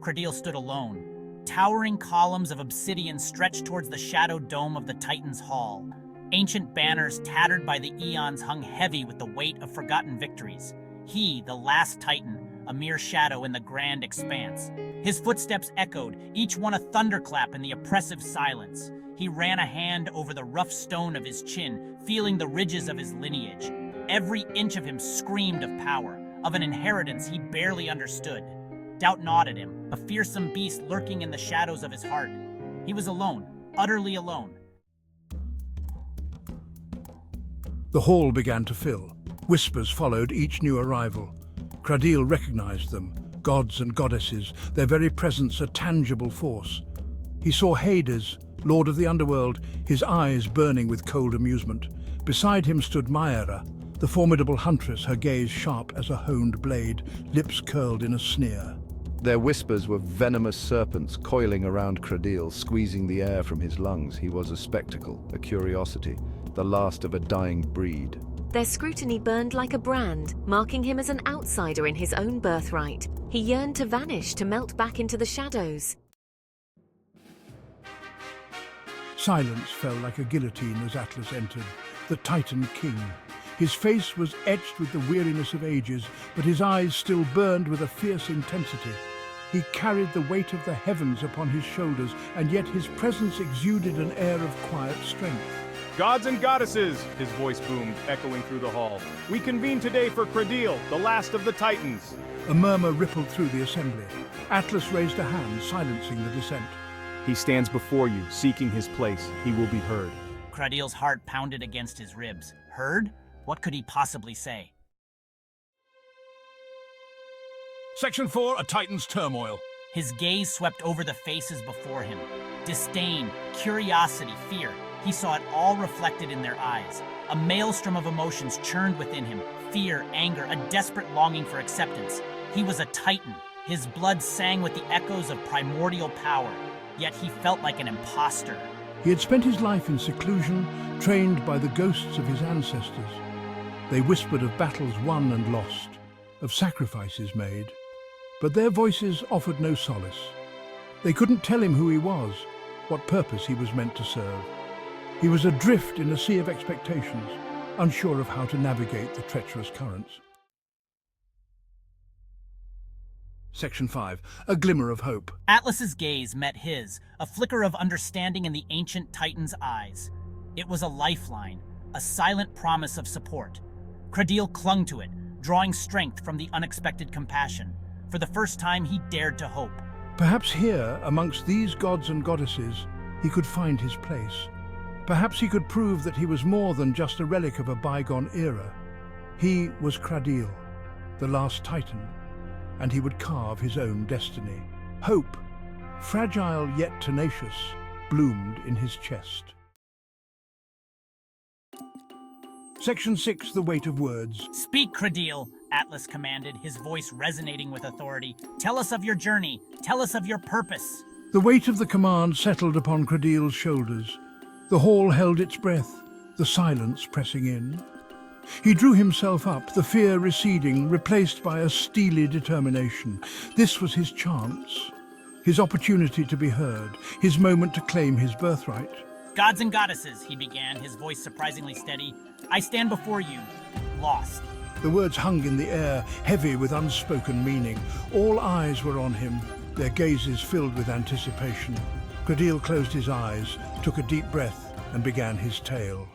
Cradile stood alone. Towering columns of obsidian stretched towards the shadowed dome of the Titan's hall. Ancient banners tattered by the eons hung heavy with the weight of forgotten victories. He, the last Titan, a mere shadow in the grand expanse. His footsteps echoed, each one a thunderclap in the oppressive silence. He ran a hand over the rough stone of his chin, feeling the ridges of his lineage. Every inch of him screamed of power, of an inheritance he barely understood. Doubt gnawed at him, a fearsome beast lurking in the shadows of his heart. He was alone, utterly alone. The hall began to fill. Whispers followed each new arrival. Cradile recognized them, gods and goddesses, their very presence a tangible force. He saw Hades, lord of the underworld, his eyes burning with cold amusement. Beside him stood Myra, the formidable huntress, her gaze sharp as a honed blade, lips curled in a sneer. Their whispers were venomous serpents coiling around Cradile, squeezing the air from his lungs. He was a spectacle, a curiosity, the last of a dying breed. Their scrutiny burned like a brand, marking him as an outsider in his own birthright. He yearned to vanish, to melt back into the shadows. Silence fell like a guillotine as Atlas entered, the Titan king. His face was etched with the weariness of ages, but his eyes still burned with a fierce intensity. He carried the weight of the heavens upon his shoulders, and yet his presence exuded an air of quiet strength. Gods and goddesses, his voice boomed, echoing through the hall. We convene today for Cradile, the last of the Titans. A murmur rippled through the assembly. Atlas raised a hand, silencing the dissent. He stands before you, seeking his place. He will be heard. Cradile's heart pounded against his ribs. Heard? What could he possibly say? Section 4, a Titan's turmoil. His gaze swept over the faces before him. Disdain, curiosity, fear. He saw it all reflected in their eyes. A maelstrom of emotions churned within him. Fear, anger, a desperate longing for acceptance. He was a Titan. His blood sang with the echoes of primordial power. Yet he felt like an imposter. He had spent his life in seclusion, trained by the ghosts of his ancestors. They whispered of battles won and lost, of sacrifices made. But their voices offered no solace. They couldn't tell him who he was, what purpose he was meant to serve. He was adrift in a sea of expectations, unsure of how to navigate the treacherous currents. Section 5. A glimmer of hope. Atlas's gaze met his, a flicker of understanding in the ancient Titan's eyes. It was a lifeline, a silent promise of support. Cradile clung to it, drawing strength from the unexpected compassion. For the first time, he dared to hope. Perhaps here, amongst these gods and goddesses, he could find his place. Perhaps he could prove that he was more than just a relic of a bygone era. He was Cradile, the last Titan, and he would carve his own destiny. Hope, fragile yet tenacious, bloomed in his chest. Section 6, the weight of words. Speak, Cradile, Atlas commanded, his voice resonating with authority. Tell us of your journey. Tell us of your purpose. The weight of the command settled upon Cradile's shoulders. The hall held its breath, the silence pressing in. He drew himself up, the fear receding, replaced by a steely determination. This was his chance, his opportunity to be heard, his moment to claim his birthright. Gods and goddesses, he began, his voice surprisingly steady. I stand before you, lost. The words hung in the air, heavy with unspoken meaning. All eyes were on him, their gazes filled with anticipation. Cradile closed his eyes, took a deep breath, and began his tale.